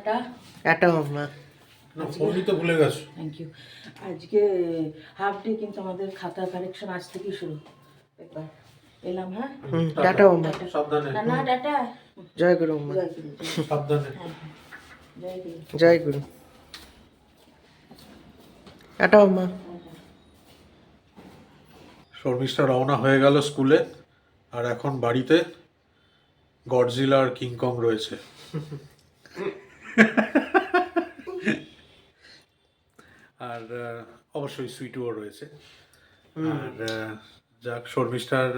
Tata. Tata মাম্মা। না ফোনই তো ভুলে গেছো। Thank you. আজকে হাফ ডে কিন্তু আমাদের খাতা কারেকশন আজ থেকেই শুরু। একবার এলাম, হ্যাঁ টাটা মাম্মা। সাবধানে। না টাটা। জয় গুরু মাম্মা। জয় গুরু, সাবধানে। জয় গুরু। জয় গুরু। টাটা মাম্মা। শর্মিষ্ঠা রওনা হয়ে গেল স্কুলে, আর এখন বাড়িতে গডজিলা আর কিংকং রয়েছে। আর অবশ্যই সুইটুও রয়েছে। আর যাক, শর্মিষ্ঠার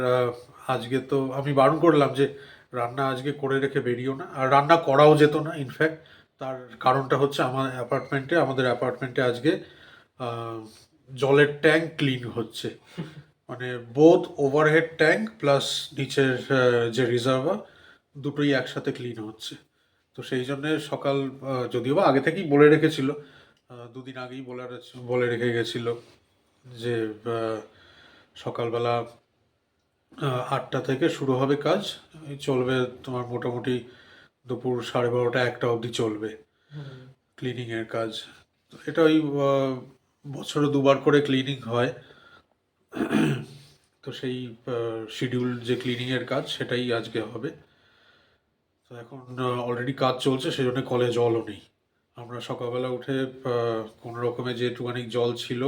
আজকে তো আমি বারণ করলাম যে রান্না আজকে করে রেখে বেরিও না, আর রান্না করাও যেত না ইনফ্যাক্ট। তার কারণটা হচ্ছে আমাদের অ্যাপার্টমেন্টে আজকে জলের ট্যাঙ্ক ক্লিন হচ্ছে, মানে বোথ ওভারহেড ট্যাঙ্ক প্লাস নিচের যে রিজার্ভার, দুটোই একসাথে ক্লিন হচ্ছে। তো সেই জন্যে সকাল, যদিও বা আগে থেকেই বলে রেখেছিল, দুদিন আগেই বলে রেখে গেছিল যে সকালবেলা 8টা থেকে শুরু হবে কাজ, এই চলবে তোমার মোটামুটি দুপুর 12:30 1টা অবধি চলবে ক্লিনিংয়ের কাজ। তো এটা ওই বছরে দুবার করে ক্লিনিং হয়, তো সেই শিডিউল যে ক্লিনিংয়ের কাজ সেটাই আজকে হবে। তো এখন অলরেডি কাজ চলছে, সেই জন্য কলে জলও নেই। আমরা সকালবেলা উঠে কোনো রকমে যে একটুখানি জল ছিল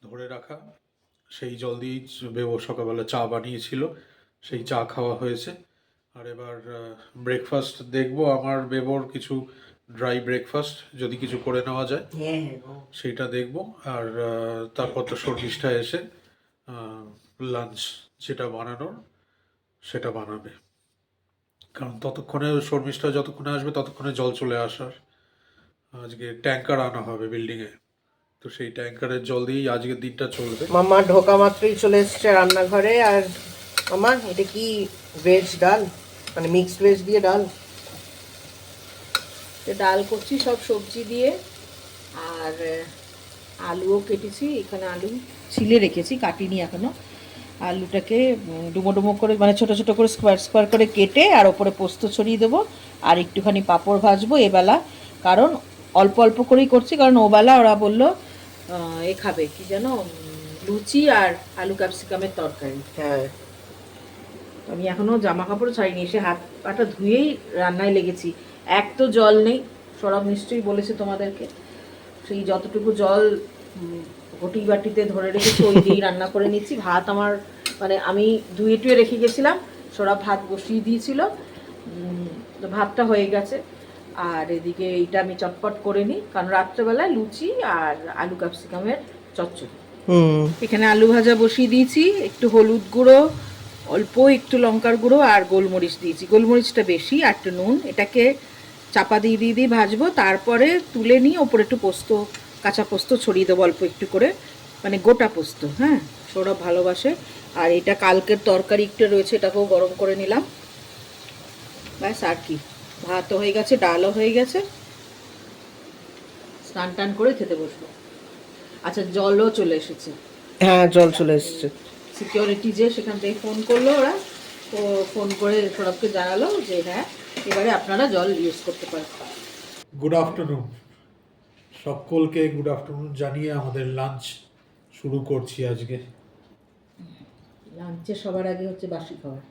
ধরে রাখা, সেই জল দিয়েই সকালবেলা চা বানিয়েছিল, সেই চা খাওয়া হয়েছে। আর এবার ব্রেকফাস্ট দেখবো, আমার বেবোর কিছু ড্রাই ব্রেকফাস্ট যদি কিছু করে নেওয়া যায় সেইটা দেখবো। আর তারপর তো শর্মিষ্ঠা এসে লাঞ্চ যেটা বানানোর সেটা বানাবে, কারণ ততক্ষণে শর্মিষ্ঠা যতক্ষণে আসবে ততক্ষণে জল চলে আসার। আজকে ট্যাঙ্কার আনা হবে বিল্ডিংয়ে, তো সেই ট্যাঙ্কারের জল দিয়েই আজকের দিনটা চলবে। মাম্মা ঢোকা মাত্রই চলে এসেছে রান্নাঘরে। আর মাম্মা এটা কি ভেজ ডাল, মানে মিক্সড ভেজ দিয়ে ডাল? ডাল করছি সব সবজি দিয়ে, আর আলুও কেটেছি। এখানে আলু ছিলে রেখেছি, কাটিনি এখনো। আলুটাকে ডুমো ডুমো করে, মানে ছোটো ছোটো করে স্কোয়ার স্কোয়ার করে কেটে আর ওপরে পোস্ত ছড়িয়ে দেবো, আর একটুখানি পাঁপড় ভাজবো এবেলা। কারণ অল্প অল্প করেই করছি, কারণ ওবেলা ওরা বললো এ খাবে কি যেন, লুচি আর আলু ক্যাপসিকামের তরকারি। হ্যাঁ, আমি এখনও জামা কাপড় ছাড়িনি, এসে হাত পাটা ধুয়েই রান্নায় লেগেছি। এক তো জল নেই, সৌরভ নিশ্চয়ই বলেছে তোমাদেরকে, সেই যতটুকু জল ঘটি বাটিতে ধরে রেখেছি ওই দিয়েই রান্না করে নিচ্ছি। ভাত আমার, মানে আমি ধুয়ে টুয়ে রেখে গেছিলাম, সৌরভ ভাত বসিয়ে দিয়েছিল, তো ভাতটা হয়ে গেছে। আর এদিকে এইটা আমি চটপট করে নিই, কারণ রাত্রেবেলায় লুচি আর আলু ক্যাপসিকামের চচ্চড়ি। এখানে আলু ভাজা বসিয়ে দিয়েছি, একটু হলুদ গুঁড়ো, অল্প একটু লঙ্কার গুঁড়ো আর গোলমরিচ দিয়েছি, গোলমরিচটা বেশি, আর একটু নুন। এটাকে চাপা দিয়ে দিয়ে ভাজবো, তারপরে তুলে নিয়ে ওপরে একটু পোস্ত, কাঁচা পোস্ত ছড়িয়ে দেবো অল্প একটু করে, মানে গোটা পোস্ত। হ্যাঁ, সৌরভ ভালোবাসে। আর এটা কালকের তরকারি একটু রয়েছে, এটাকেও গরম করে নিলাম, ব্যাস। আর কি, ভাতও হয়ে গেছে, ডালও হয়ে গেছে, স্নান টান করে খেতে বসবো। আচ্ছা, জলও চলে এসেছে। হ্যাঁ জল চলে এসেছে। সিকিউরিটি যে সেখান থেকে ফোন করলো ওরা, তো ফোন করে সৌরভকে জানালো যে হ্যাঁ এবারে আপনারা জল ইউজ করতে পারেন। গুড আফটারনুন সকলকে, গুড আফটারনুন জানিয়ে আমাদের লাঞ্চ শুরু করছি আজকে। লাঞ্চে সবার আগে হচ্ছে বাসি খাবার।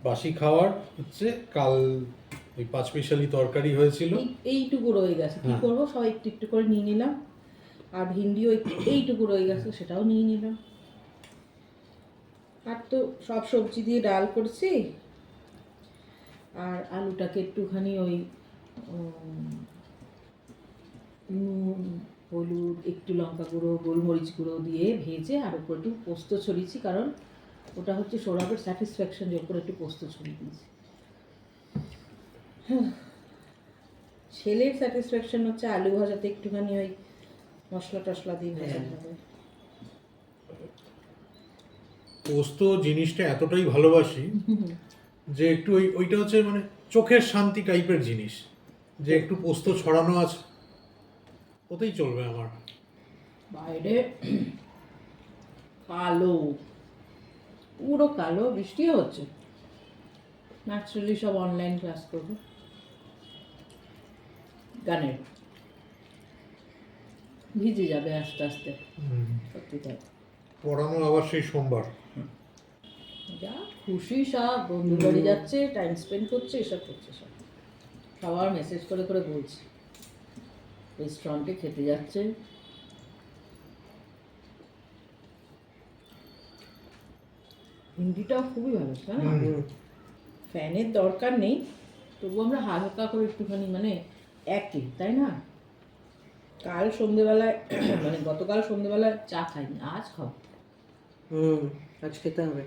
বাসি খাওয়ার হচ্ছে কাল ওই পাঁচমিশালি তরকারি হয়েছিল, এইটুকু রয়ে গেছে, কি করবো, সব একটু একটু করে নিয়ে নিলাম। আর ভিন্ডিও এইটুকু রয়ে গেছে, সেটাও নিয়ে নিলাম। আর তো সব সবজি দিয়ে ডাল করছি, আর আলুটাকে একটুখানি ওই নুন, হলুদ, একটু লঙ্কা গুঁড়ো, গোলমরিচ গুঁড়ো দিয়ে ভেজে আর উপর একটু পোস্ত ছড়িয়েছি, কারণ ওটা হচ্ছে সৌরভের স্যাটিসফ্যাকশন যে ওপরে একটু পোস্ত ছড়িয়ে দিয়েছি। ছেলের স্যাটিসফ্যাকশন হচ্ছে আলু ভাজাতে একটুখানি ওই মশলা টশলা দিয়ে ভাজা হবে। পোস্ত জিনিসটা এতটাই ভালোবাসি যে একটু ওইটা হচ্ছে মানে চোখের শান্তি টাইপের জিনিস, যে একটু পোস্ত ছড়ানো আছে ওতেই চলবে আমার। বাইরে কালো, পুরো কালো, বৃষ্টিও হচ্ছে। ন্যাচারালি সব অনলাইন ক্লাস করবে গানের, ভিজে যাবে আস্তে আস্তে, সত্যি তাই। পড়ানো আবার সেই সোমবার। যা খুশি সব, বন্ধু বাড়ি যাচ্ছে, টাইম স্পেন্ড করছে, এসব করছে সব। সবার মেসেজ করে করে বলছে, রেস্টুরেন্টে খেতে যাচ্ছে। হিন্দিটাও খুবই ভালো, তাই না? ফ্যানের দরকার নেই, তবু আমরা হালকা করে একটুখানি মানে একই, তাই না? কাল সন্ধেবেলায় মানে গতকাল সন্ধেবেলায় চা খাইনি, আজ খাবো। আজ খেতে হবে।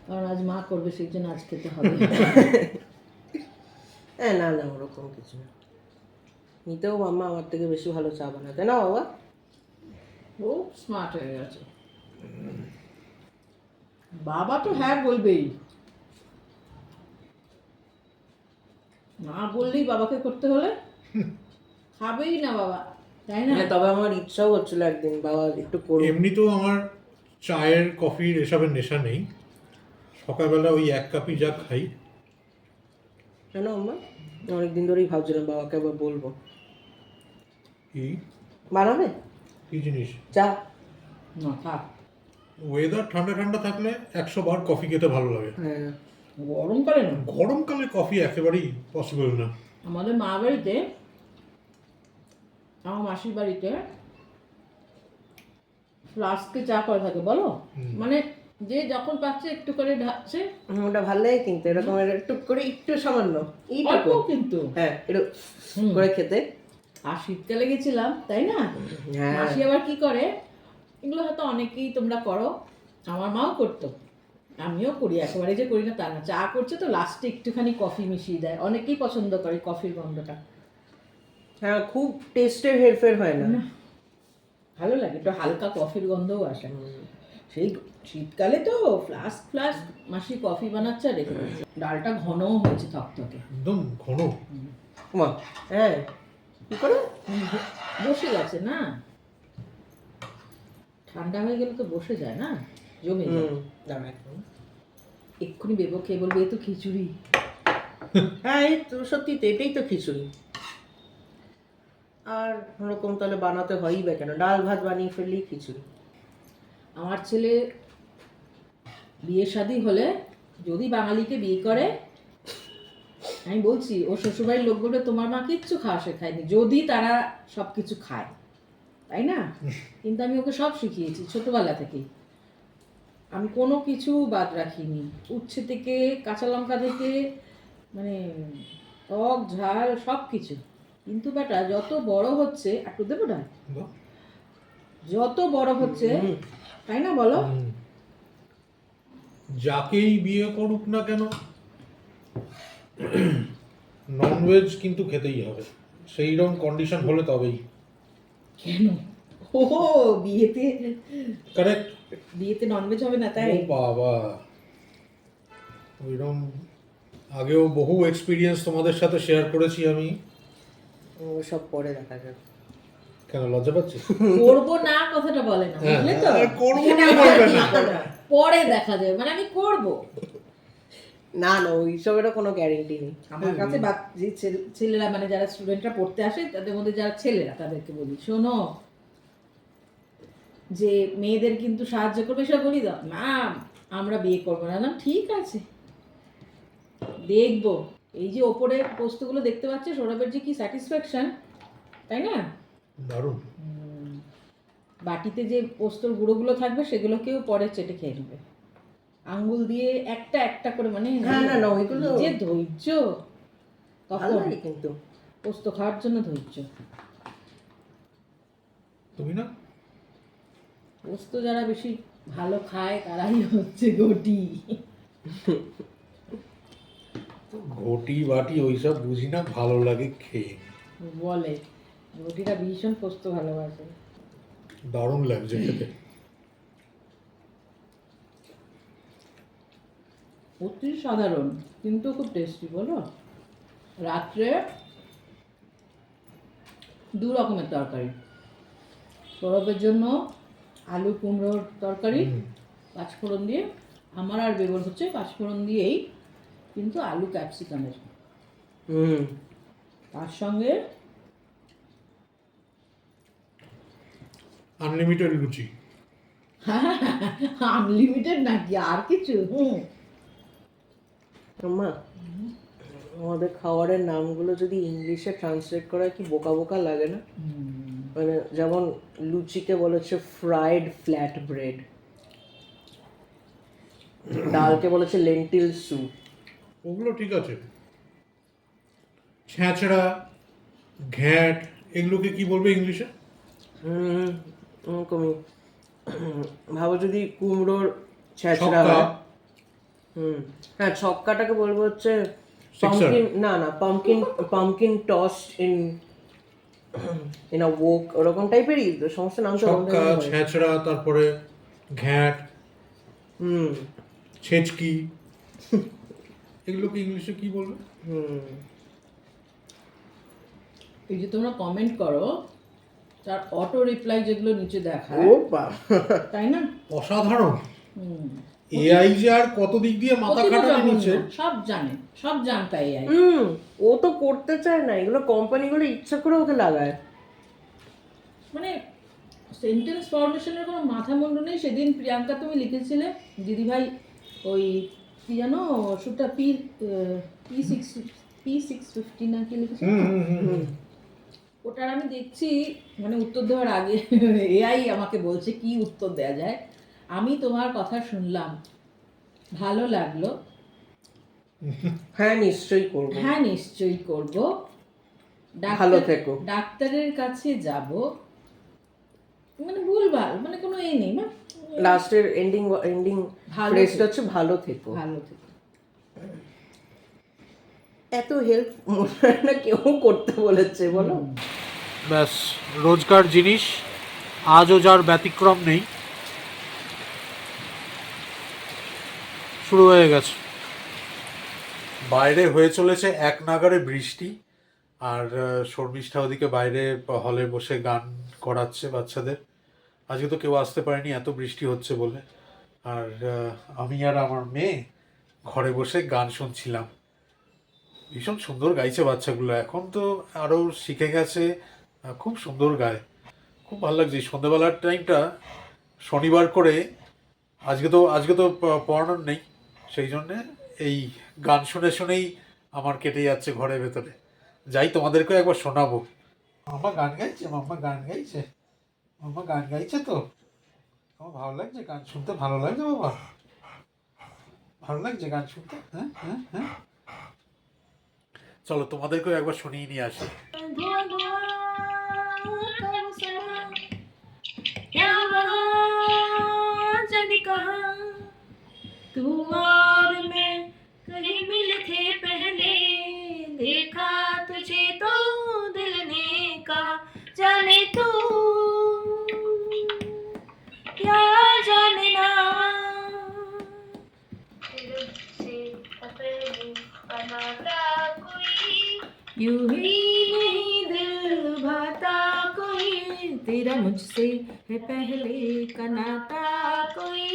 কারণ আজ মা করবে, সেই জন্য আজ খেতে হবে। হ্যাঁ, না না, ওরকম কিছু না। নিতেও মাম্মা আমার থেকে বেশি ভালো চা বানায়, তাই না বাবা? ও স্মার্ট হয়ে গেছে। বাবা তো হ্যাঁ বলবেই, না বললেই বাবাকে করতে হলে খাবেই না বাবা, তাই না? তবে আমার ইচ্ছাও হচ্ছিল একদিন বাবা একটু করুন। এমনিতেও আমার চায়ের কফির এসবের নেশা নেই, সকালবেলা ওই 1 কাপই যা খাই। কেন আম্মা? অনেকদিন ধরেই ভাবছিলাম বাবাকে আবার বলবো। কি বানাবে কি জিনিস? চা? না থাক, ওয়েদার ঠান্ডা ঠান্ডা থাকলে 100 বার কফি খেতে ভালো লাগে। হ্যাঁ। গরমকালে না। গরমকালে কফি একেবারেই পসিবল না। আমাদের মা বাড়িতে, আমার মাসির বাড়িতে ফ্লাস্কে চা করে থাকে, বলো মানে যে যখন পাচ্ছে একটু করে ঢাকছে। ওটা ভালো লাগে কিন্তু, এরকম একটু করে, একটু সামান্য অল্প কিন্তু, হ্যাঁ একটু করে খেতে। আর শীতকালে গেছিলাম, তাই না? হ্যাঁ। মাসি আবার কি করে, এগুলো হয়তো অনেকেই তোমরা করো, আমার মাও করতো, আমিও করি, একেবারে যে করি না তা না। চা করছে তো লাস্টে একটুখানি কফি মিশিয়ে দেয়, অনেকেই পছন্দ করে কফির গন্ধটা। হ্যাঁ, খুব টেস্টের হেরফের হয় না। ভালো লাগে, একটু হালকা কফির গন্ধও আসে। সেই শীতকালে তো ফ্লাস্ক ফ্লাস্ক মাসি কফি বানাচ্ছে আর রেখে দিচ্ছে। ডালটা ঘনও হয়েছে থকথকে, একদম ঘন। মা, হ্যাঁ কি করে বসে গেছে না, ঠান্ডা হয়ে গেলে তো বসে যায় না, জমে যায়। এক্ষুনি বেবো খেয়ে বলবে এ তো খিচুড়ি। হ্যাঁ, এই তো সত্যি তো, এটাই তো খিচুড়ি। আর ওরকম তাহলে বানাতে হয়ই বা কেন, ডাল ভাত বানিয়ে ফেললেই খিচুড়ি। আমার ছেলে বিয়ে শাদী হলে, যদি বাঙালিকে বিয়ে করে, আমি বলছি ও শ্বশুরবাড়ির লোক বলবে তোমার মা কিচ্ছু খাওয়া শেখায়নি, যদি তারা সব কিছু খায়, তাই না? কিন্তু আমি ওকে সব শিখিয়েছি ছোটবেলা থেকেই, আমি কোনো কিছু বাদ রাখিনি, উচ্ছে থেকে কাঁচা লঙ্কা থেকে মানে টক ঝাল সব কিছু। কিন্তু বেটা যত বড় হচ্ছে, একটু দেবো না, যত বড় হচ্ছে, তাই না বলো? যাকেই বিয়ে করুক না কেন ননভেজ কিন্তু খেতেই হবে, সেই রকম কন্ডিশন হলে তবেই। কেন? ও বিয়েতে, কারেক্ট। বিয়েতে ননভেজ হবে না, তাই? ও বাবা, ওইরকম আগেও বহু এক্সপিরিয়েন্স তোমাদের সাথে শেয়ার করেছি আমি। ও সব পরে দেখা যাবে। কেন লজ্জা পাচ্ছি? করবো না কথাটা বলে না, বুঝলে তো? করবো না বলবে না। পরে দেখা যাবে, মানে আমি করবো। না না, ওইসবেরও কোনো গ্যারেন্টি নেই। আমার কাছে যে ছেলেরা মানে যারা স্টুডেন্টরা পড়তে আসে, তাদের মধ্যে যারা ছেলেরা, তাদেরকে বলি শোনো, যে মেয়েদের কিন্তু সাহায্য করবে, সব বলি দাও না আমরা বিয়ে করবো না। না ঠিক আছে, দেখবো। এই যে ওপরে পোস্তগুলো দেখতে পাচ্ছে, সৌরভের যে কি স্যাটিসফ্যাকশন, তাই না? দারুণ। বাটিতে যে পোস্তর গুঁড়োগুলো থাকবে, সেগুলোকেও পরে চেটে খেয়ে নেবে, আঙ্গুল দিয়ে একটা একটা করে, মানে হ্যাঁ, না না, ওইগুলো যে ধৈর্য, ভালো তখন লাগে কিন্তু। পোস্ত খাওয়ার জন্য ধৈর্য। তুমি না? পোস্ত যারা বেশি ভালো খায় তারাই হচ্ছে ঘটি। ঘটি বাটি ওইসব বুঝি না, ভালো লাগে খেয়ে। বলে ঘটিটা ভীষণ পোস্ত ভালোবাসে। দারুণ লাগছে খেতে। অতি সাধারণ কিন্তু খুব টেস্টি, বলো। রাত্রে 2 রকমের তরকারি, সৌরভের জন্য আলু কুমড়োর তরকারি পাঁচফোড়ন দিয়ে, আমার আর বেবর হচ্ছে পাঁচফোড়ন দিয়েই কিন্তু আলু ক্যাপসিকামের, হুম তার সঙ্গে আনলিমিটেড লুচি। আনলিমিটেড নাকি আর কিছু? মা, আমাদের খাবারের নামগুলো যদি ইংলিশে ট্রান্সলেট করা কি বোকা বোকা লাগে না? মানে যেমন লুচিকে বলেছে ফ্রাইড ফ্ল্যাট ব্রেড, ডালকে বলেছে লেন্টিল স্যুপ। ওগুলো ঠিক আছে। ছ্যাঁচড়া, ঘ্যাট, এগুলোকে কি বলবে ইংলিশে? কমি ভাবো যদি কুমড়োর ছ্যাঁচড়া ছক্কা। হয়, হ্যাঁ ছক্কাটাকে বলবো হচ্ছে Sixer. পাম্পকিন, না pumpkin tossed in a wok, ওরকম টাইপেরই সমস্ত নাম তো ওরকম ছক্কা, type-এর হয়। ছ্যাঁচড়া, তারপরে ঘ্যাট, হুম ছেচকি, এগুলোকে ইংলিশে কি বলবে? এই যে তোমরা কমেন্ট করো, তার অটো রিপ্লাই যেগুলো নিচে দেখায়, ও বাবা, তাই না? অসাধারণ। হুম। এআই যে আর কত দিক দিয়ে মাথা অতীব খাটাতে জঘন্য, নিচ্ছে। সব জানে, সব জানতা AI। ও তো করতে চায় না, এগুলো কোম্পানিগুলো ইচ্ছা করে ওকে লাগায়। মানে সেন্টেন্স ফরমেশনের কোনো মাথা মুন্ডু নেই। সেদিন প্রিয়াঙ্কা তুমি লিখেছিলে দিদিভাই ওই কি জানো ওষুধটা P650 না কি লিখেছিল, ওটার আমি দেখছি মানে উত্তর দেওয়ার আগে এআই আমাকে বলছে কি উত্তর দেওয়া যায়। আমি তোমার কথা শুনলাম, ভালো লাগলো, হ্যাঁ নিশ্চয়ই করবো, হ্যাঁ নিশ্চয়ই করব, ভালো থেকো। ডাক্তারের কাছে যাব, মানে ভুলভাল, মানে কোনো এ নেই, না লাস্টের এন্ডিং ভালো ফ্রেজটা থেকো। হচ্ছে ভালো থেকো। ভালো থেকে। এত হেল্প মনে হয় না কেউ করতে বলেছে বলো। ব্যাস, রোজকার জিনিস, আজও যার ব্যতিক্রম নেই। শুরু হয়ে গেছে, বাইরে হয়ে চলেছে এক নাগাড়ে বৃষ্টি, আর শর্মিষ্ঠা ওদিকে বাইরে হলে বসে গান করাচ্ছে বাচ্চাদের। আজকে তো কেউ আসতে পারেনি এত বৃষ্টি হচ্ছে বলে, আর আমি আর আমার মেয়ে ঘরে বসে গান শুনছিলাম। ভীষণ সুন্দর গাইছে বাচ্চাগুলো, এখন তো আরও শিখে গেছে, খুব সুন্দর গায়, খুব ভালো লাগছে। এই সন্ধ্যেবেলার টাইমটা শনিবার করে, আজকে তো পড়ানোর নেই, সেই জন্যে এই গান শুনে শুনেই আমার কেটে যাচ্ছে ঘরের ভেতরে। যাই, তোমাদেরকেও একবার শোনাবো। মাম্মা গান গাইছে, মাম্মা গান গাইছে, মাম্মা গান গাইছে তো। আমার ভালো লাগছে গান শুনতে, ভালো লাগছে বাবা, ভালো লাগছে গান শুনতে। হ্যাঁ হ্যাঁ হ্যাঁ, চলো তোমাদেরকেও একবার শুনিয়ে নিয়ে আসি। धुआं धुआं कब समा, क्या वहाँ जाने कहाँ, तू और मैं कहीं मिले थे पहले, देखा तुझे तो दिल ने कहा जाने तू क्या जाने ना, से पहले बनाता कोई यूं ही नहीं दिल भाता कोई, तेरा मुझसे है पहले का नाता कोई,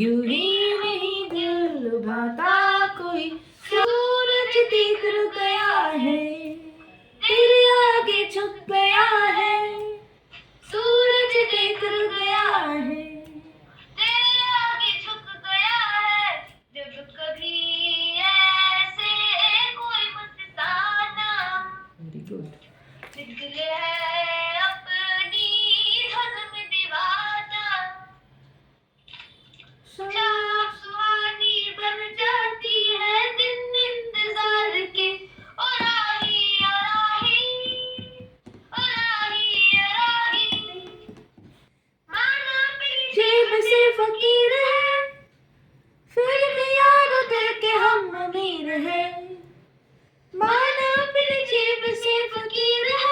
यूं ही नहीं दिल भाता कोई, सूरज देख गया है तेरे आगे झुक गया है, सूरज देख गया है तेरे आगे झुक गया है, जब कभी ऐसे कोई मस्ताना वेरी गुड दिल है अपनी हज़म दीवाना, शाम सुहानी बन जाती है दिन इंतजार के, ओ राही ओ राही ओ राही ओ राही, माना अपनी जेब से फकीर है, फिर भी यारो दिल के हम अमीर है, माना अपनी जेब से फकीर है,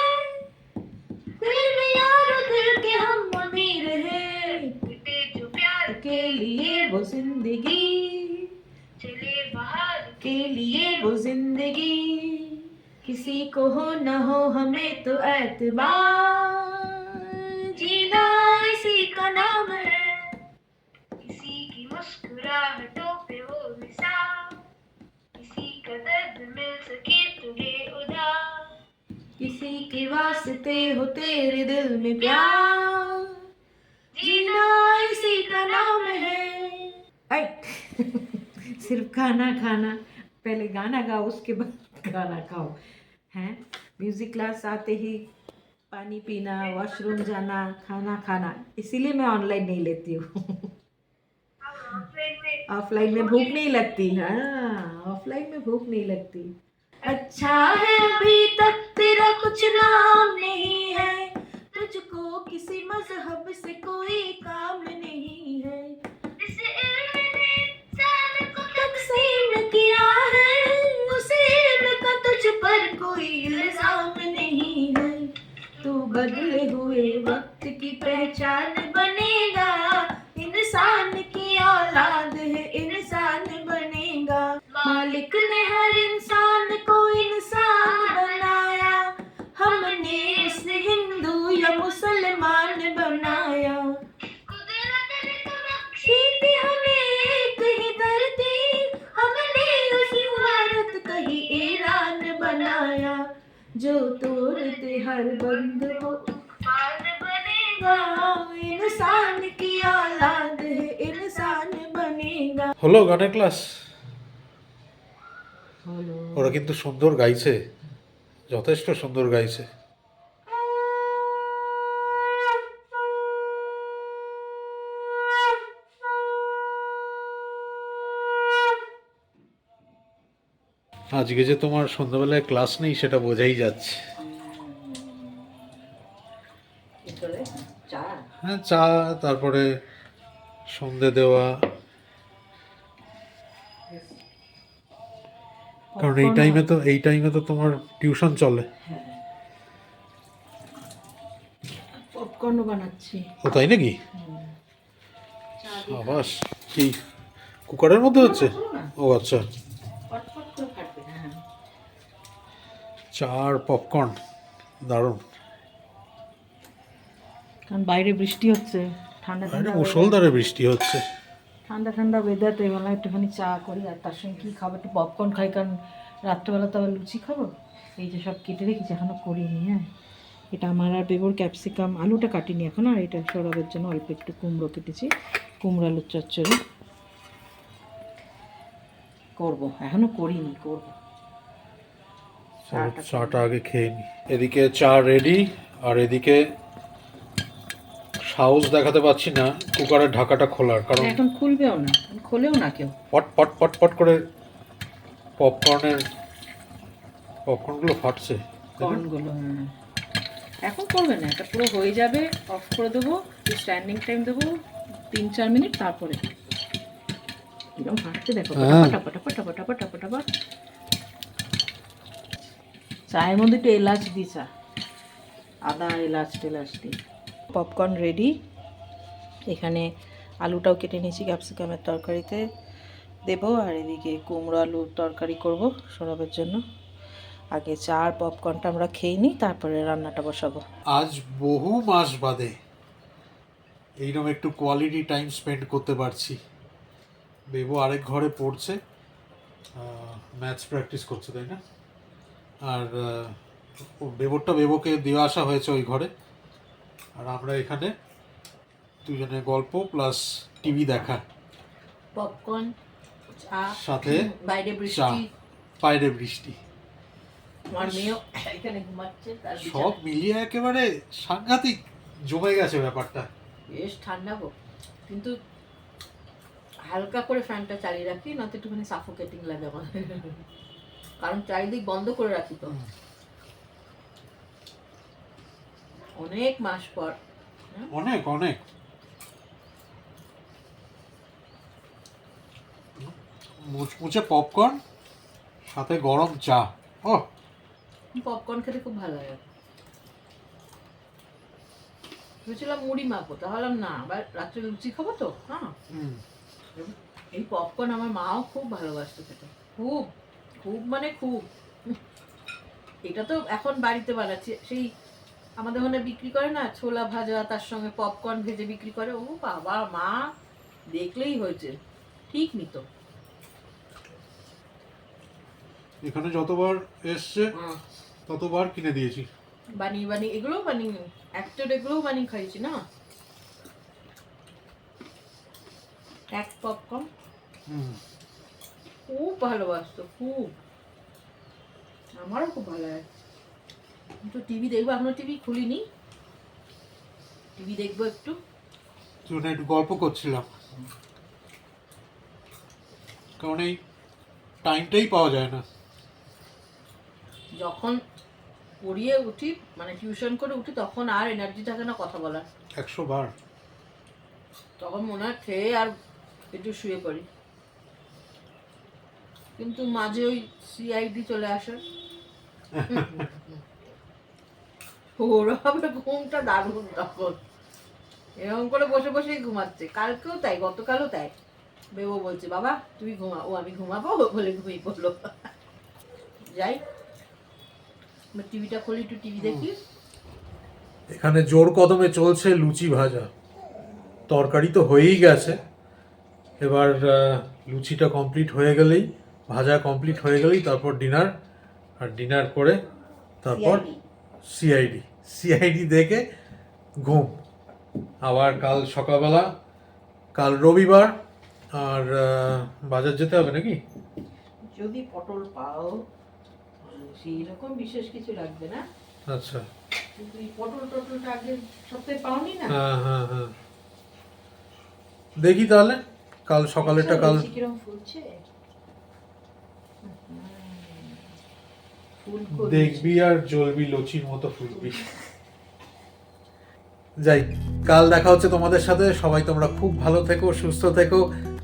फिर भी यारो दिल के हम अमीर है, मिटे जो प्यार के लिए वो जिंदगी, चले बाहर के लिए वो जिंदगी, किसी को हो न हो हमें तो एतबार, जीना इसी का नाम है, किसी की मुस्कुराहटों पे वो निशान, माटी के वास्ते हो तेरे दिल में प्यार, जीना इसी का नाम है। ऐ, सिर्फ खाना खाना, पहले गाना गाओ उसके बाद खाना खाओ, हैं? म्यूजिक क्लास आते ही पानी पीना, वॉशरूम जाना, खाना खाना, इसीलिए मैं ऑनलाइन नहीं लेती हूँ। ऑफलाइन में भूख नहीं लगती। हाँ, ऑफलाइन में भूख नहीं लगती। अच्छा है अभी तक तेरा कुछ नाम नहीं है, तुझको किसी मजहब से कोई काम नहीं है, इस इल्म ने इंसान को तकसीम किया है, उस इल्म का तुझ पर कोई इल्जाम नहीं है, तू बदले हुए वक्त की पहचान बनेगा, इंसान की औलाद है इंसान बनेगा, मालिक ने हर इंसान को इंसान बनाया, हमने उसे हिंदू या मुसलमान बनाया, कुदरत ने तो बख्शी थी हमें एक ही धरती, हमने उसी भारत का ही ईरान बनाया, जो तोड़ते हर बंद को तूफान बनेगा, इंसान की औलाद है इंसान बनेगा। হলো গানের ক্লাস? হলো। ওরা কিন্তু সুন্দর গাইছে, যথেষ্ট সুন্দর গাইছে। আজকে যে তোমার সন্ধ্যাবেলায় ক্লাস নেই সেটা বোঝাই যাচ্ছে। হ্যাঁ, চা, তারপরে সন্ধে দেওয়া, কারণ এই টাইমে তো তোমার টিউশন চলে। পপকর্ন বানাচ্ছি। ও তাই নাকি? সাবাস, কি কুকারের মধ্যে হচ্ছে? ও আচ্ছা, চা আর পপকর্ন, দারুণ। কারণ বাইরে বৃষ্টি হচ্ছে, ঠান্ডা ঠান্ডা মুষলধারে বৃষ্টি হচ্ছে, ঠান্ডা ঠান্ডা ওয়েদারতে বেলা একটুখানি চা করি, আর তার সঙ্গে কী খাবো, একটু পপকর্ন খাই, কারণ রাত্রেবেলা তো আবার লুচি খাবো। এই যে সব কেটে রেখেছি, এখনও করিনি। হ্যাঁ, এটা আমার আর বেবর ক্যাপসিকাম, আলুটা কাটিনি এখন, আর এটা সৌরভের জন্য অল্প একটু কুমড়ো কেটেছি, কুমড়ো আলুর চচ্চড়ি করবো, এখনও করিনি, করবো। চাটা আগে খেয়ে নি। এদিকে চা রেডি, আর এদিকে সাহস দেখাতে পাচ্ছি না কুকারের ঢাকাটা খোলার, কারণ এখন খুলবেও না, খোলেও না কেউ, পট পট পট পট করে পপকর্নগুলো ফাটছে। কর্নগুলো। হ্যাঁ, এখন করবে না, এটা পুরো হয়ে যাবে, অফ করে দেবো, স্ট্যান্ডিং টাইম দেবো 3-4 মিনিট, তারপরে এরকম ফাটতে দেখো, পটাপটা। চায়ের মধ্যে একটু এলাচ দিই, চা, আদা, এলাচ দিই। Popcorn ready. এখানে আলুটাও কেটে নিয়েছি ক্যাপসিকামের তরকারিতে দেবো, আর এদিকে কুমড়ো আলুর তরকারি করব সৌরভের জন্য। আগে চা আর পপকর্নটা আমরা খেয়ে নিই, তারপরে রান্নাটা বসাবো। আজ বহু মাস বাদে এইরকম একটু কোয়ালিটি টাইম স্পেন্ড করতে পারছি। বেবো আরেক ঘরে পড়ছে, ম্যাথস প্র্যাকটিস করছে, তাই না? আর বেবোকে দিয়ে আসা হয়েছে ওই ঘরে, আর আমরা এখানে দুজনে গল্প প্লাস টিভি দেখা, পপকর্ন, চা, সাথে বাইরে বৃষ্টি, বাইরে বৃষ্টি, আমার মেয়েও এখানে ঘুমাচ্ছে, সব মিলিয়ে একেবারে সাংঘাতিক জমে গেছে ব্যাপারটা। বেশ ঠান্ডা গো, কিন্তু হালকা করে ফ্যানটা চালিয়ে রাখি, নয়তো একটুখানি সাফোকেটিং লাগে আমার, কারণ চারিদিক বন্ধ করে রাখি তো। অনেক মাস পর, অনেক মুচমুচে পপকর্ন, সাথে গরম চা। ও, পপকর্ন খেতে খুব ভালো লাগে। ভেবেছিলাম মুড়ি মাখবো, তাহলে না, আবার রাত্রে লুচি খাবো তো। হ্যাঁ, এই পপকর্ন আমার মাও খুব ভালোবাসতো খেতে, খুব খুব মানে খুব। এটা তো এখন বাড়িতে বানাচ্ছি, সেই আমাদের ওখানে বিক্রি করে না, ছোলা ভাজা, তার সঙ্গে পপকর্ন ভেজে বিক্রি করে। ও বাবা, মা দেখলেই হয়েছে, ঠিক নিত। এখানে যতবার এসছে ততবার কিনে দিয়েছি। বানিয়ে বানিয়ে এগুলোও বানিয়ে অ্যাক্টর এগুলোও বানিয়ে খাইছি না এক পপকর্ন খুব ভালোবাসতো খুব আমারও খুব ভালো লাগে একটু টিভি দেখবো এখনো টিভি খুলিনি টিভি দেখবো একটু একটু গল্প করছিলাম কারণ এই টাইমটাই পাওয়া যায় না। যখন পড়িয়ে উঠি মানে টিউশন করে উঠি তখন আর এনার্জি থাকে না কথা বলার 100 বার। তখন মনে হয় খেয়ে আর একটু শুয়ে পড়ি কিন্তু মাঝে ওই সিআইডি চলে আসে ওরা হবে ঘুমটা দারুণ তখন এরকম করে বসে বসেই ঘুমাচ্ছে কালকেও তাই গতকালও তাই বেবো বলছে বাবা তুমি ঘুমা ও আমি ঘুমাবো বলে ঘুমিয়ে পড়লো যাই টিভিটা খুলি একটু টিভি দেখি এখানে জোর কদমে চলছে লুচি ভাজা, তরকারি তো হয়েই গেছে, এবার লুচিটা কমপ্লিট হয়ে গেলেই ভাজা কমপ্লিট হয়ে গেলেই তারপর ডিনার, আর ডিনার করে তারপর সিআইডি দেখে ঘুম। আবার কাল সকালবেলা, কাল রবিবার, আর বাজার যেতে হবে নাকি? যদি পটল পাও সেই রকম বিশেষ কিছু লাগবে না। আচ্ছা, কিন্তু এই পটল টটলটা আগে সপ্তাহে পাওনি না। হ্যাঁ দেখি তাহলে কাল সকালেরটা কাল। কিরকম ফুলছে দেখবি আর জ্বলবি, লুচির মতো ফুলবি। যাই, কাল দেখা হচ্ছে তোমাদের সাথে। সবাই তোমরা খুব ভালো থেকো, সুস্থ থেকো।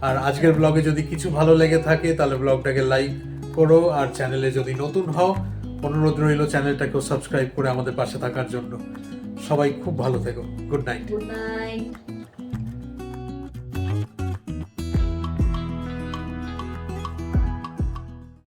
আর আজকের ব্লগে যদি কিছু ভালো লেগে থাকে তাহলে ব্লগটাকে লাইক করো, আর চ্যানেলে যদি নতুন হও অনুরোধ রইল চ্যানেলটাকেও সাবস্ক্রাইব করে আমাদের পাশে থাকার জন্য। সবাই খুব ভালো থেকো। Good night. Good night.